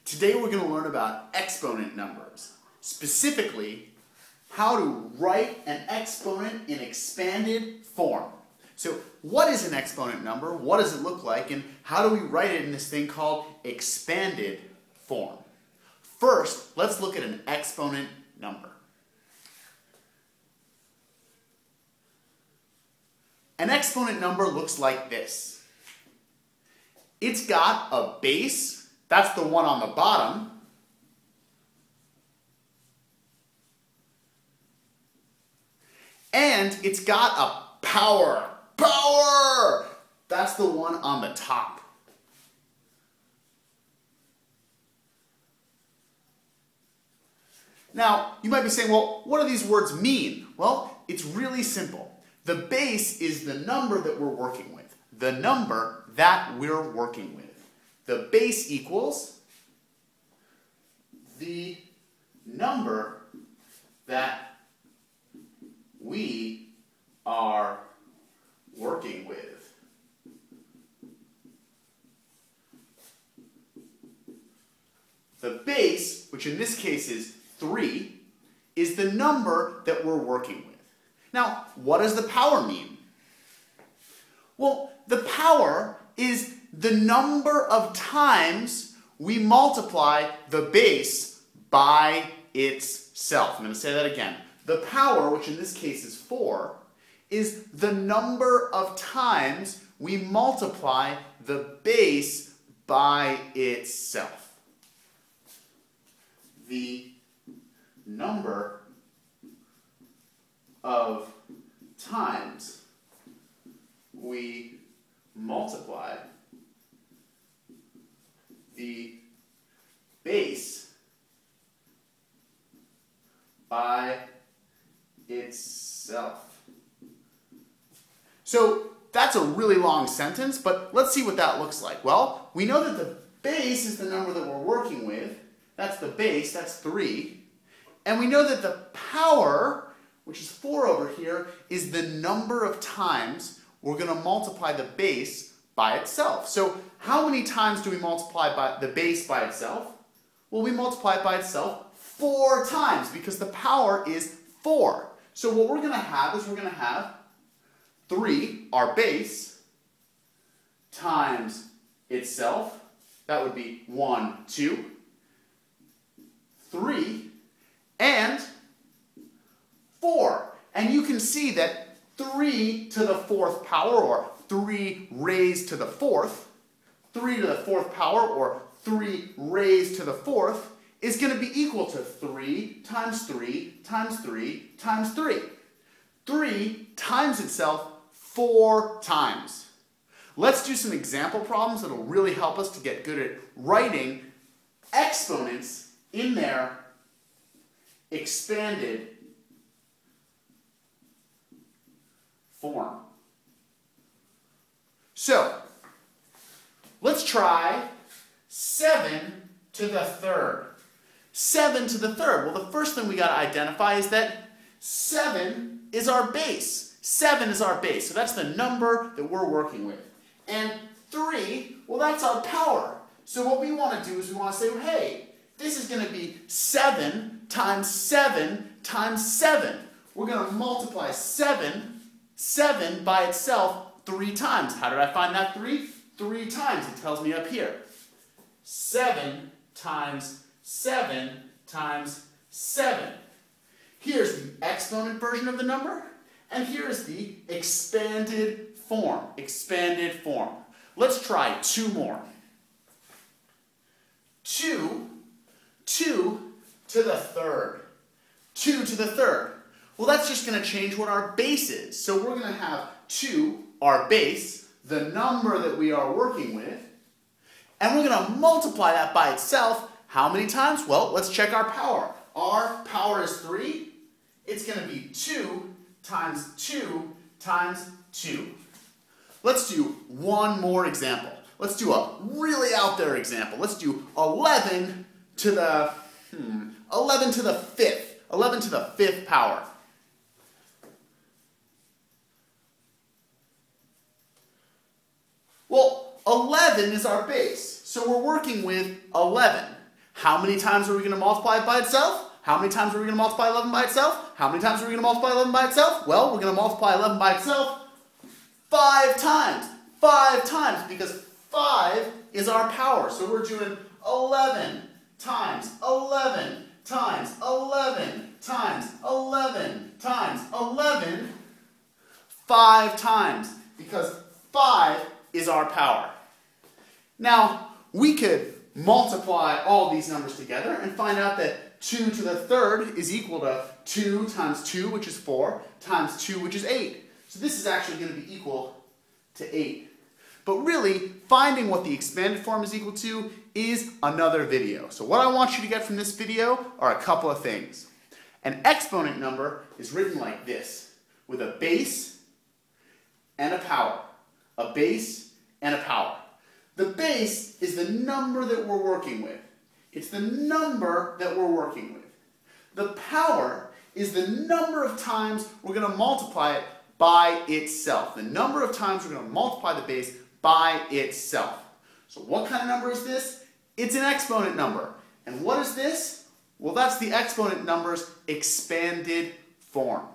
Today we're going to learn about exponent numbers, specifically how to write an exponent in expanded form. So what is an exponent number, what does it look like, and how do we write it in this thing called expanded form? First, let's look at an exponent number. An exponent number looks like this. It's got a base. That's the one on the bottom. And it's got a power. Power! That's the one on the top. Now, you might be saying, well, what do these words mean? Well, it's really simple. The base is the number that we're working with. The number that we're working with. The base equals the number that we are working with. The base, which in this case is 3, is the number that we're working with. Now, what does the power mean? Well, the power is the number of times we multiply the base by itself. I'm going to say that again. The power, which in this case is 4, is the number of times we multiply the base by itself. The number of times we multiply the base by itself. So that's a really long sentence, but let's see what that looks like. Well, we know that the base is the number that we're working with. That's the base, that's 3. And we know that the power, which is 4 over here, is the number of times we're going to multiply the base by itself. So how many times do we multiply by the base by itself? Well, we multiply it by itself 4 times because the power is 4. So what we're going to have is we're going to have 3, our base, times itself. That would be 1, 2, 3, and 4. And you can see that 3 to the 4th power, or 3 raised to the 4th, 3 to the 4th power, or 3 raised to the 4th, is going to be equal to 3 times 3 times 3 times 3. 3 times itself 4 times. Let's do some example problems that will really help us to get good at writing exponents in their expanded form. So, let's try 7 to the 3rd. 7 to the 3rd. Well, the first thing we got to identify is that 7 is our base. 7 is our base, so that's the number that we're working with. And 3, well, that's our power. So what we want to do is we want to say, well, hey, this is going to be 7 times 7 times 7. We're going to multiply 7 by itself 3 times. How did I find that 3? 3 times. It tells me up here. 7 times 7 times 7. Here's the exponent version of the number, and here's the expanded form. Expanded form. Let's try 2 more. 2 to the 3rd. 2 to the 3rd. Well, that's just going to change what our base is. So we're going to have 2, our base, the number that we are working with, and we're going to multiply that by itself. How many times? Well, let's check our power. Our power is 3. It's going to be 2 times 2 times 2. Let's do one more example. Let's do a really out there example. Let's do 11 to the 5th. 11 to the 5th power. Well, 11 is our base, so we're working with 11. How many times are we going to multiply it by itself? How many times are we going to multiply 11 by itself? How many times are we going to multiply 11 by itself? Well, we're going to multiply 11 by itself 5 times. 5 times, because 5 is our power. So we're doing 11 times 11 times 11 times 11 times 11 5 times, because 5 is our power. Now, we could multiply all these numbers together and find out that 2 to the third is equal to 2 times 2, which is 4, times 2, which is 8. So this is actually going to be equal to 8. But really, finding what the expanded form is equal to is another video. So what I want you to get from this video are a couple of things. An exponent number is written like this, with a base and a power. A base and a power. The base is the number that we're working with. It's the number that we're working with. The power is the number of times we're going to multiply it by itself. The number of times we're going to multiply the base by itself. So what kind of number is this? It's an exponent number. And what is this? Well, that's the exponent number's expanded form.